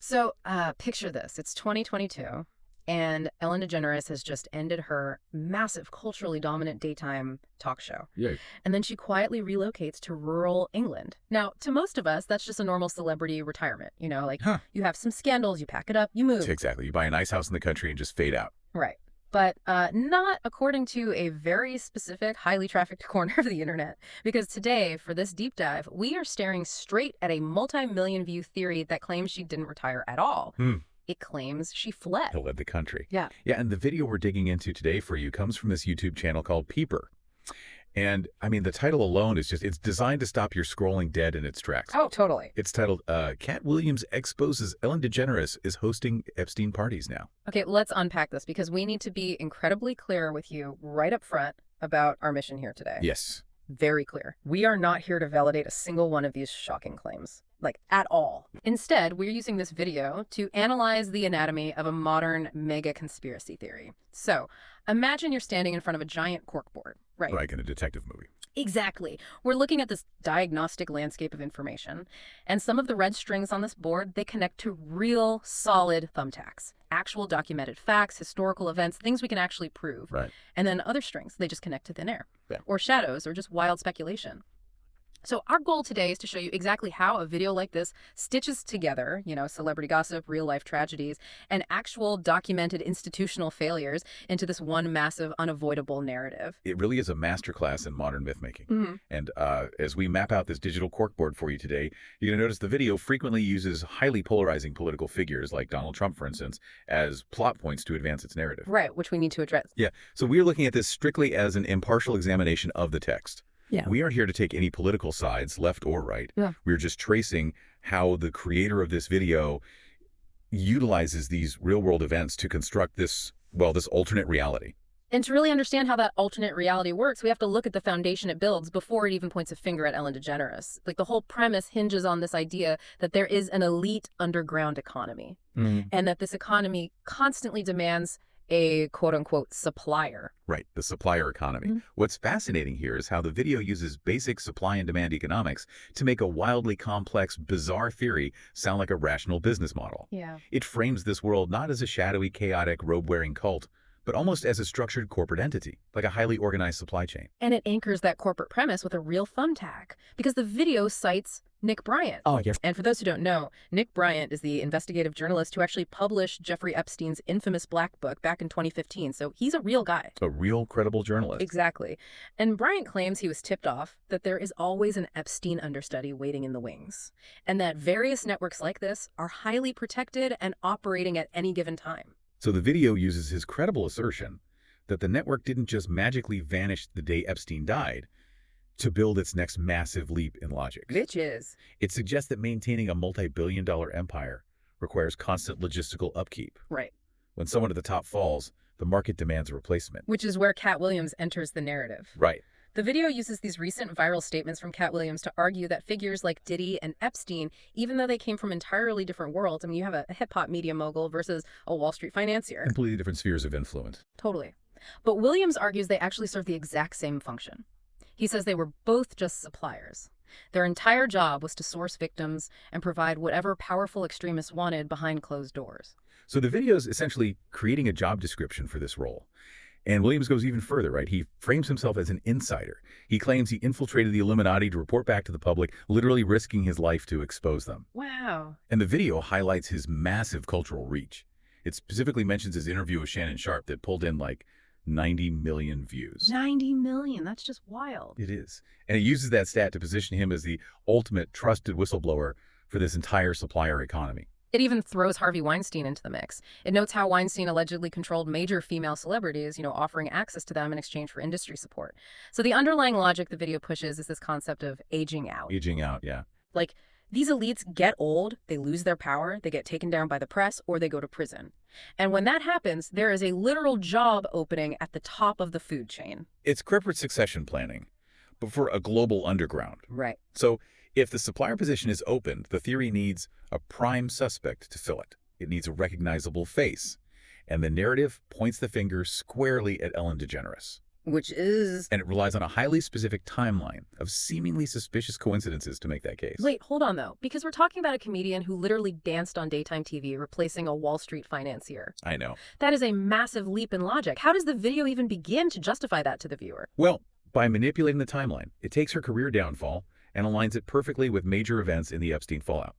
So picture this. It's 2022, and Ellen DeGeneres has just ended her massive, culturally dominant daytime talk show. Yeah. And then she quietly relocates to rural England. Now, to most of us, that's just a normal celebrity retirement. You know, like you have some scandals, you pack it up, you move. Exactly. You buy a nice house in the country and just fade out. Right. But not according to a very specific, highly trafficked corner of the internet. Because today, for this deep dive, we are staring straight at a multi-million view theory that claims she didn't retire at all. It claims she fled. To leave the country. Yeah. Yeah, and the video we're digging into today for you comes from this YouTube channel called Peeper. And, I mean, the title alone is it's designed to stop your scrolling dead in its tracks. Oh, totally. It's titled, Katt Williams exposes Ellen DeGeneres is hosting Epstein parties now. Okay, let's unpack this because we need to be incredibly clear with you right up front about our mission here today. Yes. Very clear. We are not here to validate a single one of these shocking claims, like at all. Instead, we're using this video to analyze the anatomy of a modern mega conspiracy theory. So imagine you're standing in front of a giant corkboard, right? Like in a detective movie. Exactly. We're looking at this diagnostic landscape of information, and some of the red strings on this board, they connect to real solid thumbtacks, actual documented facts, historical events, things we can actually prove. Right. And then other strings, they just connect to thin air, Yeah. or shadows, or just wild speculation. So our goal today is to show you exactly how a video like this stitches together, you know, celebrity gossip, real life tragedies, and actual documented institutional failures into this one massive, unavoidable narrative. It really is a masterclass in modern myth-making. And as we map out this digital corkboard for you today, you're going to notice the video frequently uses highly polarizing political figures, like Donald Trump, for instance, as plot points to advance its narrative. Right, which we need to address. Yeah, so we're looking at this strictly as an impartial examination of the text. Yeah. We aren't here to take any political sides, left or right. Yeah. We're just tracing how the creator of this video utilizes these real-world events to construct this, well, this alternate reality. And to really understand how that alternate reality works, we have to look at the foundation it builds before it even points a finger at Ellen DeGeneres. Like, the whole premise hinges on this idea that there is an elite underground economy, and that this economy constantly demands a quote-unquote supplier. Right, the supplier economy. What's fascinating here is how the video uses basic supply and demand economics to make a wildly complex, bizarre theory sound like a rational business model. Yeah. It frames this world not as a shadowy, chaotic, robe-wearing cult, but almost as a structured corporate entity, like a highly organized supply chain. And it anchors that corporate premise with a real thumbtack, because the video cites Nick Bryant. Oh, yeah. And for those who don't know, Nick Bryant is the investigative journalist who actually published Jeffrey Epstein's infamous Black Book back in 2015. So he's a real guy. A real credible journalist. Exactly. And Bryant claims he was tipped off that there is always an Epstein understudy waiting in the wings, and that various networks like this are highly protected and operating at any given time. So the video uses his credible assertion that the network didn't just magically vanish the day Epstein died to build its next massive leap in logic. Which is? It suggests that maintaining a multi-billion-dollar empire requires constant logistical upkeep. Right. When someone at the top falls, the market demands a replacement. Which is where Katt Williams enters the narrative. Right. The video uses these recent viral statements from Katt Williams to argue that figures like Diddy and Epstein, even though they came from entirely different worlds, I mean, you have a hip-hop media mogul versus a Wall Street financier. Completely different spheres of influence. Totally. But Williams argues they actually serve the exact same function. He says they were both just suppliers. Their entire job was to source victims and provide whatever powerful extremists wanted behind closed doors. So the video is essentially creating a job description for this role. And Williams goes even further, right? He frames himself as an insider. He claims he infiltrated the Illuminati to report back to the public, literally risking his life to expose them. Wow. And the video highlights his massive cultural reach. It specifically mentions his interview with Shannon Sharpe that pulled in like 90 million views. 90 million. That's just wild. It is. And it uses that stat to position him as the ultimate trusted whistleblower for this entire supplier economy. It even throws Harvey Weinstein into the mix. It notes how Weinstein allegedly controlled major female celebrities, offering access to them in exchange for industry support. So the underlying logic the video pushes is this concept of aging out. Aging out, yeah. Like, these elites get old, they lose their power, they get taken down by the press, or they go to prison. And when that happens, there is a literal job opening at the top of the food chain. It's corporate succession planning, but for a global underground. Right. So if the supplier position is opened, the theory needs a prime suspect to fill it. It needs a recognizable face. And the narrative points the finger squarely at Ellen DeGeneres. Which is... And it relies on a highly specific timeline of seemingly suspicious coincidences to make that case. Wait, hold on, though, because we're talking about a comedian who literally danced on daytime TV, replacing a Wall Street financier. I know. That is a massive leap in logic. How does the video even begin to justify that to the viewer? Well, by manipulating the timeline, it takes her career downfall and aligns it perfectly with major events in the Epstein fallout.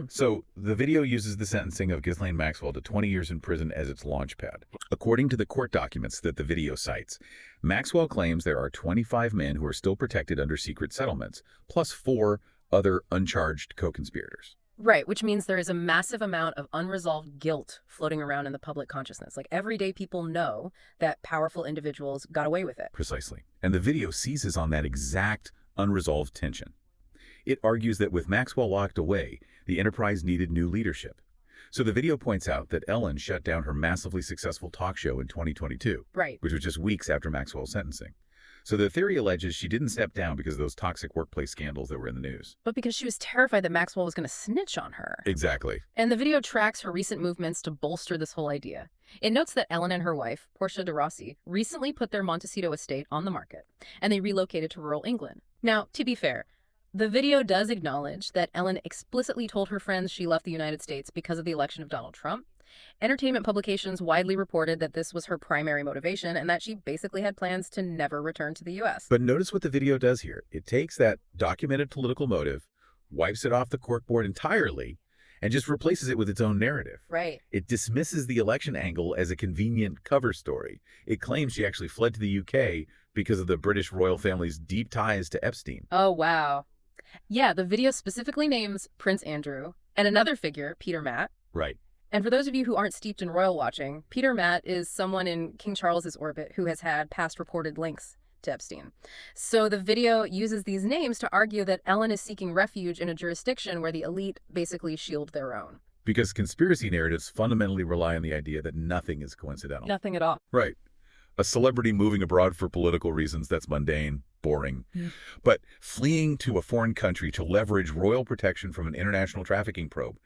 So the video uses the sentencing of Ghislaine Maxwell to 20 years in prison as its launchpad. According to the court documents that the video cites, Maxwell claims there are 25 men who are still protected under secret settlements, plus 4 other uncharged co-conspirators. Right, which means there is a massive amount of unresolved guilt floating around in the public consciousness. Like, everyday people know that powerful individuals got away with it. Precisely. And the video seizes on that exact unresolved tension. It argues that with Maxwell locked away, the enterprise needed new leadership. So the video points out that Ellen shut down her massively successful talk show in 2022, right, which was just weeks after Maxwell's sentencing. So the theory alleges she didn't step down because of those toxic workplace scandals that were in the news. but because she was terrified that Maxwell was going to snitch on her. Exactly. And the video tracks her recent movements to bolster this whole idea. It notes that Ellen and her wife, Portia de Rossi, recently put their Montecito estate on the market, and they relocated to rural England. Now, to be fair, the video does acknowledge that Ellen explicitly told her friends she left the United States because of the election of Donald Trump. Entertainment publications widely reported that this was her primary motivation and that she basically had plans to never return to the U.S. But notice what the video does here. It takes that documented political motive, wipes it off the corkboard entirely, and just replaces it with its own narrative. Right. It dismisses the election angle as a convenient cover story. It claims she actually fled to the UK because of the British royal family's deep ties to Epstein. Oh, wow. Yeah, the video specifically names Prince Andrew and another figure, Peter Matt. Right. And for those of you who aren't steeped in royal watching, Peter Matt is someone in King Charles's orbit who has had past reported links to Epstein. So the video uses these names to argue that Ellen is seeking refuge in a jurisdiction where the elite basically shield their own. Because conspiracy narratives fundamentally rely on the idea that nothing is coincidental. Nothing at all. Right. A celebrity moving abroad for political reasons, that's mundane, boring. But fleeing to a foreign country to leverage royal protection from an international trafficking probe,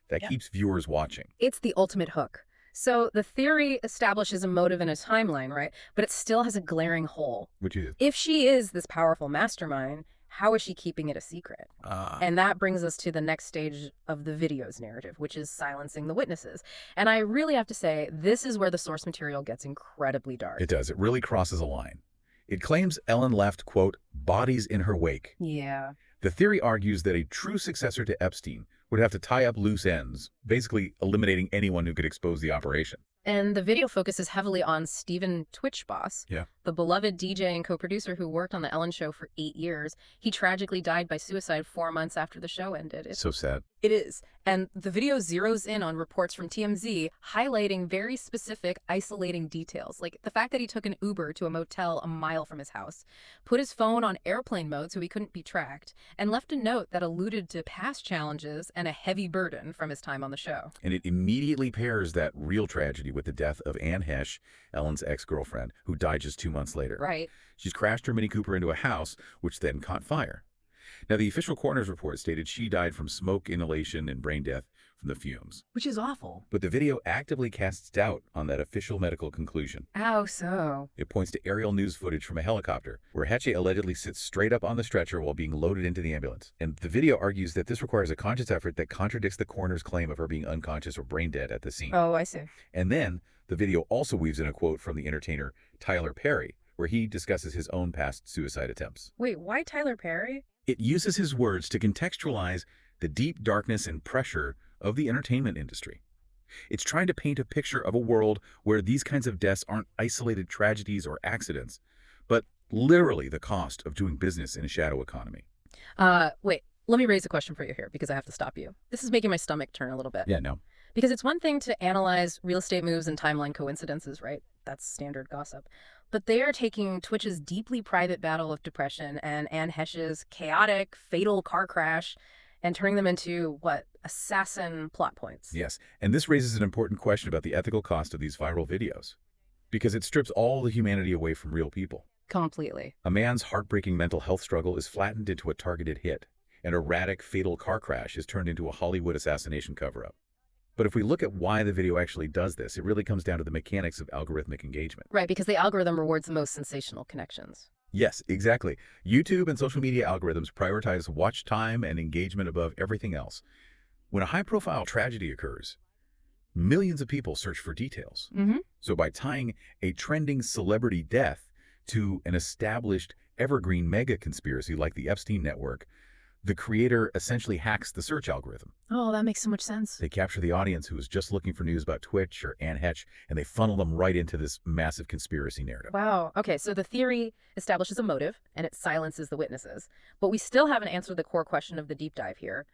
that keeps viewers watching. It's the ultimate hook. So the theory establishes a motive and a timeline, right? But it still has a glaring hole. Which is? If she is this powerful mastermind, how is she keeping it a secret? And that brings us to the next stage of the video's narrative, which is silencing the witnesses. And I really have to say, this is where the source material gets incredibly dark. It does. It really crosses a line. It claims Ellen left, quote, bodies in her wake. Yeah. The theory argues that a true successor to Epstein would have to tie up loose ends, basically eliminating anyone who could expose the operation. And the video focuses heavily on Stephen Twitch Boss, Yeah. the beloved DJ and co-producer who worked on The Ellen Show for 8 years. He tragically died by suicide 4 months after the show ended. It's So sad. It is. And the video zeroes in on reports from TMZ highlighting very specific, isolating details. Like the fact that he took an Uber to a motel a mile from his house, put his phone on airplane mode so he couldn't be tracked, and left a note that alluded to past challenges and a heavy burden from his time on the show. And it immediately pairs that real tragedy with the death of Anne Hesh, Ellen's ex-girlfriend, who died just 2 months later. Right. She's crashed her Mini Cooper into a house, which then caught fire. Now, the official coroner's report stated she died from smoke inhalation and brain death from the fumes. Which is awful. But the video actively casts doubt on that official medical conclusion. How so? It points to aerial news footage from a helicopter, where Heche allegedly sits straight up on the stretcher while being loaded into the ambulance. And the video argues that this requires a conscious effort that contradicts the coroner's claim of her being unconscious or brain dead at the scene. Oh, I see. And then, the video also weaves in a quote from the entertainer Tyler Perry, where he discusses his own past suicide attempts. Wait, why Tyler Perry? It uses his words to contextualize the deep darkness and pressure of the entertainment industry. It's trying to paint a picture of a world where these kinds of deaths aren't isolated tragedies or accidents, but literally the cost of doing business in a shadow economy. Wait, let me raise a question for you here because I have to stop you. This is making my stomach turn a little bit. Yeah, no. Because it's one thing to analyze real estate moves and timeline coincidences, right? That's standard gossip. But they are taking Twitch's deeply private battle of depression and Anne Heche's chaotic, fatal car crash and turning them into, what, assassin plot points. Yes, and this raises an important question about the ethical cost of these viral videos, because it strips all the humanity away from real people. Completely. A man's heartbreaking mental health struggle is flattened into a targeted hit. An erratic, fatal car crash is turned into a Hollywood assassination cover-up. But if we look at why the video actually does this, it really comes down to the mechanics of algorithmic engagement. Right, because the algorithm rewards the most sensational connections. Yes, exactly. YouTube and social media algorithms prioritize watch time and engagement above everything else. When a high-profile tragedy occurs, millions of people search for details. So by tying a trending celebrity death to an established evergreen mega conspiracy like the Epstein network, the creator essentially hacks the search algorithm. Oh, that makes so much sense. They capture the audience who is just looking for news about Twitch or Anne Hetch, and they funnel them right into this massive conspiracy narrative. Wow. Okay, so the theory establishes a motive, and it silences the witnesses. But we still haven't answered the core question of the deep dive here.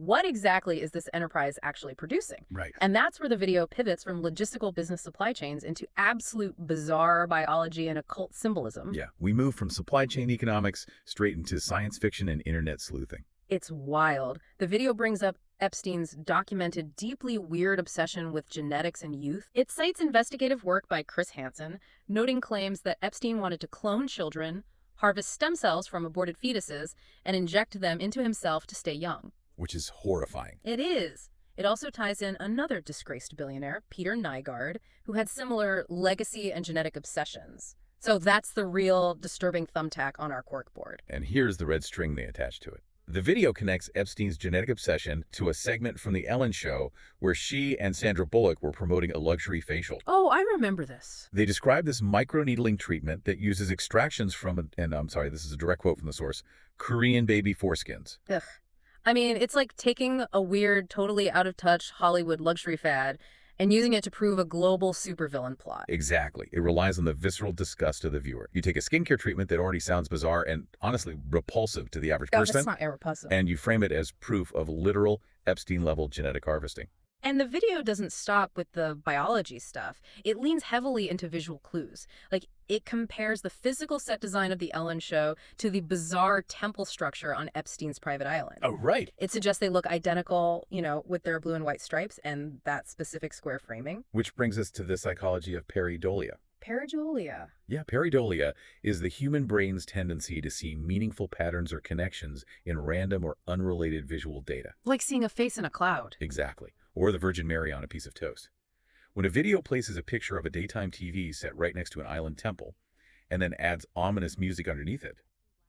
What exactly is this enterprise actually producing? Right. And that's where the video pivots from logistical business supply chains into absolute bizarre biology and occult symbolism. Yeah, we move from supply chain economics straight into science fiction and internet sleuthing. It's wild. The video brings up Epstein's documented deeply weird obsession with genetics and youth. It cites investigative work by Chris Hansen, noting claims that Epstein wanted to clone children, harvest stem cells from aborted fetuses, and inject them into himself to stay young. Which is horrifying. It is. It also ties in another disgraced billionaire, Peter Nygaard, who had similar legacy and genetic obsessions. So that's the real disturbing thumbtack on our corkboard. And here's the red string they attach to it. The video connects Epstein's genetic obsession to a segment from The Ellen Show where she and Sandra Bullock were promoting a luxury facial. Oh, I remember this. They describe this microneedling treatment that uses extractions from, and I'm sorry, this is a direct quote from the source, Korean baby foreskins. Ugh. I mean, it's like taking a weird, totally out-of-touch Hollywood luxury fad and using it to prove a global supervillain plot. Exactly. It relies on the visceral disgust of the viewer. You take a skincare treatment that already sounds bizarre and honestly repulsive to the average person. That's not repulsive. And you frame it as proof of literal Epstein-level genetic harvesting. And the video doesn't stop with the biology stuff. It leans heavily into visual clues. Like, it compares the physical set design of the Ellen Show to the bizarre temple structure on Epstein's private island. Oh, right. It suggests they look identical, you know, with their blue and white stripes and that specific square framing. Which brings us to the psychology of pareidolia. Pareidolia. Yeah, pareidolia is the human brain's tendency to see meaningful patterns or connections in random or unrelated visual data. Like seeing a face in a cloud. Exactly. Or the Virgin Mary on a piece of toast. When a video places a picture of a daytime TV set right next to an island temple and then adds ominous music underneath it,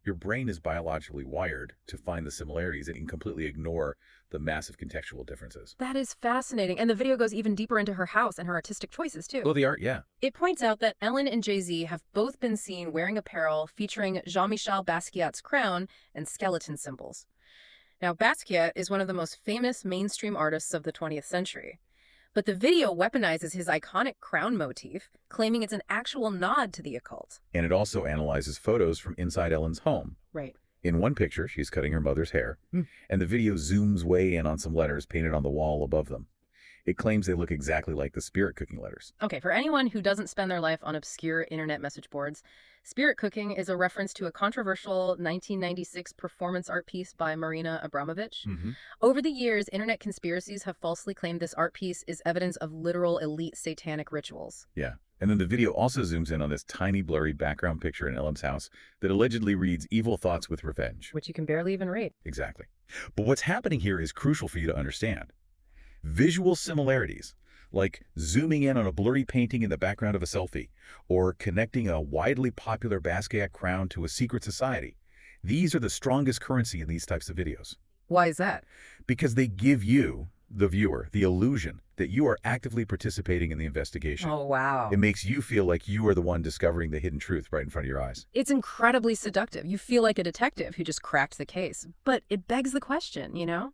your brain is biologically wired to find the similarities and completely ignore the massive contextual differences. That is fascinating. And the video goes even deeper into her house and her artistic choices, too. Oh, the art, yeah. It points out that Ellen and Jay-Z have both been seen wearing apparel featuring Jean-Michel Basquiat's crown and skeleton symbols. Now, Basquiat is one of the most famous mainstream artists of the 20th century. But the video weaponizes his iconic crown motif, claiming it's an actual nod to the occult. And it also analyzes photos from inside Ellen's home. Right. In one picture, she's cutting her mother's hair, and the video zooms way in on some letters painted on the wall above them. It claims they look exactly like the spirit cooking letters. Okay, for anyone who doesn't spend their life on obscure internet message boards, spirit cooking is a reference to a controversial 1996 performance art piece by Marina Abramovich. Over the years, internet conspiracies have falsely claimed this art piece is evidence of literal elite satanic rituals. Yeah. And then the video also zooms in on this tiny blurry background picture in Ellen's house that allegedly reads evil thoughts with revenge. Which you can barely even read. Exactly. But what's happening here is crucial for you to understand. Visual similarities, like zooming in on a blurry painting in the background of a selfie, or connecting a widely popular Basquiat crown to a secret society, these are the strongest currency in these types of videos. Why is that? Because they give you, the viewer, the illusion that you are actively participating in the investigation. Oh, wow. It makes you feel like you are the one discovering the hidden truth right in front of your eyes. It's incredibly seductive. You feel like a detective who just cracked the case. But it begs the question, you know?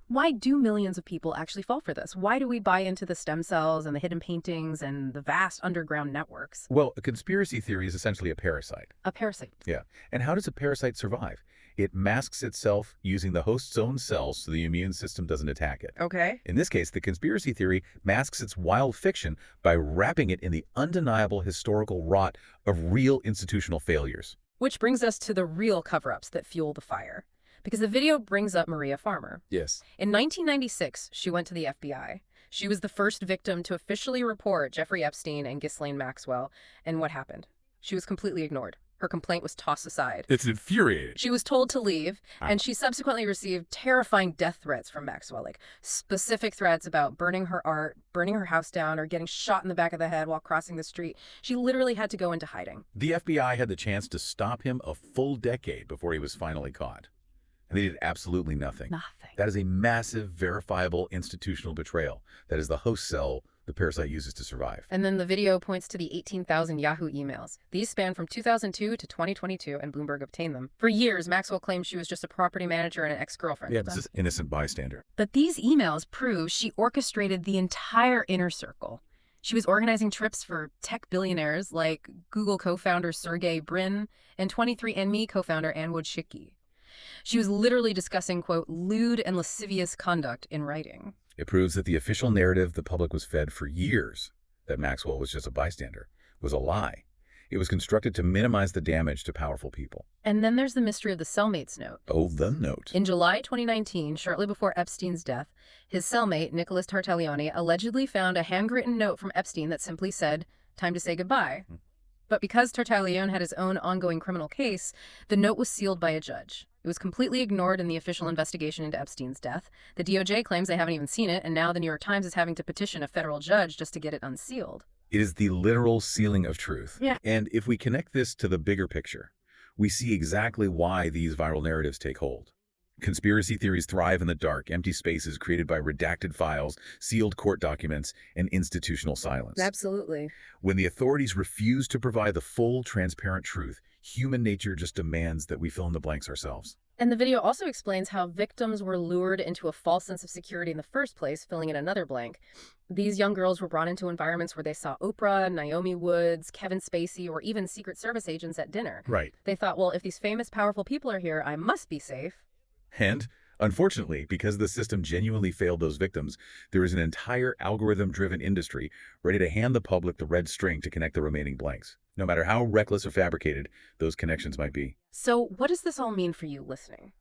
Why do millions of people actually fall for this? Why do we buy into the stem cells and the hidden paintings and the vast underground networks? Well, a conspiracy theory is essentially a parasite. A parasite. Yeah. And how does a parasite survive? It masks itself using the host's own cells so the immune system doesn't attack it. Okay. In this case, the conspiracy theory masks its wild fiction by wrapping it in the undeniable historical rot of real institutional failures. Which brings us to the real cover-ups that fuel the fire. Because the video brings up Maria Farmer. Yes. In 1996, she went to the FBI. She was the first victim to officially report Jeffrey Epstein and Ghislaine Maxwell. And what happened? She was completely ignored. her complaint was tossed aside. It's infuriating. She was told to leave, and she subsequently received terrifying death threats from Maxwell, like specific threats about burning her art, burning her house down, or getting shot in the back of the head while crossing the street. She literally had to go into hiding. The FBI had the chance to stop him a full decade before he was finally caught. And they did absolutely nothing. Nothing. That is a massive, verifiable institutional betrayal. That is the host cell the parasite uses to survive. And then the video points to the 18,000 Yahoo emails. These span from 2002 to 2022, and Bloomberg obtained them. For years, Maxwell claimed she was just a property manager and an ex-girlfriend. Yeah, this is innocent bystander. But these emails prove she orchestrated the entire inner circle. She was organizing trips for tech billionaires like Google co-founder Sergey Brin and 23andMe co-founder Anne Wojcicki. She was literally discussing, quote, lewd and lascivious conduct in writing. It proves that the official narrative the public was fed for years, that Maxwell was just a bystander, was a lie. It was constructed to minimize the damage to powerful people. And then there's the mystery of the cellmate's note. Oh, the note. In July 2019, shortly before Epstein's death, his cellmate, Nicholas Tartaglione, allegedly found a handwritten note from Epstein that simply said, "Time to say goodbye." But because Tartaglione had his own ongoing criminal case, the note was sealed by a judge. It was completely ignored in the official investigation into Epstein's death. The DOJ claims they haven't even seen it, and now the New York Times is having to petition a federal judge just to get it unsealed. It is the literal sealing of truth. Yeah. And if we connect this to the bigger picture, we see exactly why these viral narratives take hold. Conspiracy theories thrive in the dark, empty spaces created by redacted files, sealed court documents, and institutional silence. Absolutely. When the authorities refuse to provide the full, transparent truth, human nature just demands that we fill in the blanks ourselves. And the video also explains how victims were lured into a false sense of security in the first place, filling in another blank. These young girls were brought into environments where they saw Oprah, Naomi Woods, Kevin Spacey, or even Secret Service agents at dinner. Right. They thought, well, if these famous, powerful people are here, I must be safe. And, unfortunately, because the system genuinely failed those victims, there is an entire algorithm-driven industry ready to hand the public the red string to connect the remaining blanks, no matter how reckless or fabricated those connections might be. So what does this all mean for you listening?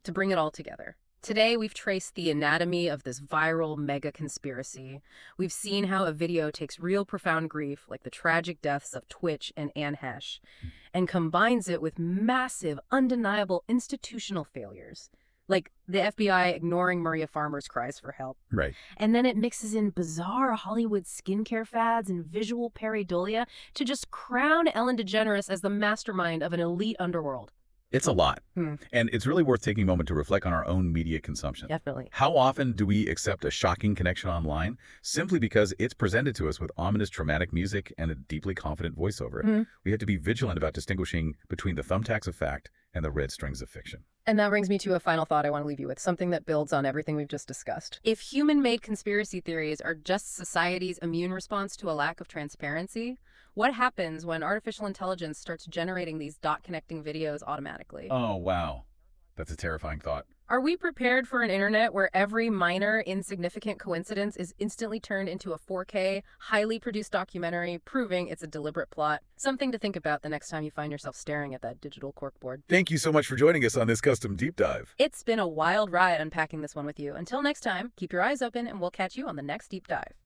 To bring it all together. Today, we've traced the anatomy of this viral mega conspiracy. We've seen how a video takes real profound grief, like the tragic deaths of Twitch and Anne Hesh, and combines it with massive, undeniable institutional failures, like the FBI ignoring Maria Farmer's cries for help. Right. And then it mixes in bizarre Hollywood skincare fads and visual pareidolia to just crown Ellen DeGeneres as the mastermind of an elite underworld. It's a lot. And it's really worth taking a moment to reflect on our own media consumption. Definitely. How often do we accept a shocking connection online simply because it's presented to us with ominous, dramatic music and a deeply confident voiceover? We have to be vigilant about distinguishing between the thumbtacks of fact and the red strings of fiction. And that brings me to a final thought I want to leave you with, something that builds on everything we've just discussed. If human-made conspiracy theories are just society's immune response to a lack of transparency, what happens when artificial intelligence starts generating these dot-connecting videos automatically? Oh, wow. That's a terrifying thought. Are we prepared for an internet where every minor, insignificant coincidence is instantly turned into a 4K, highly produced documentary proving it's a deliberate plot? Something to think about the next time you find yourself staring at that digital corkboard. Thank you so much for joining us on this custom deep dive. It's been a wild ride unpacking this one with you. Until next time, keep your eyes open and we'll catch you on the next deep dive.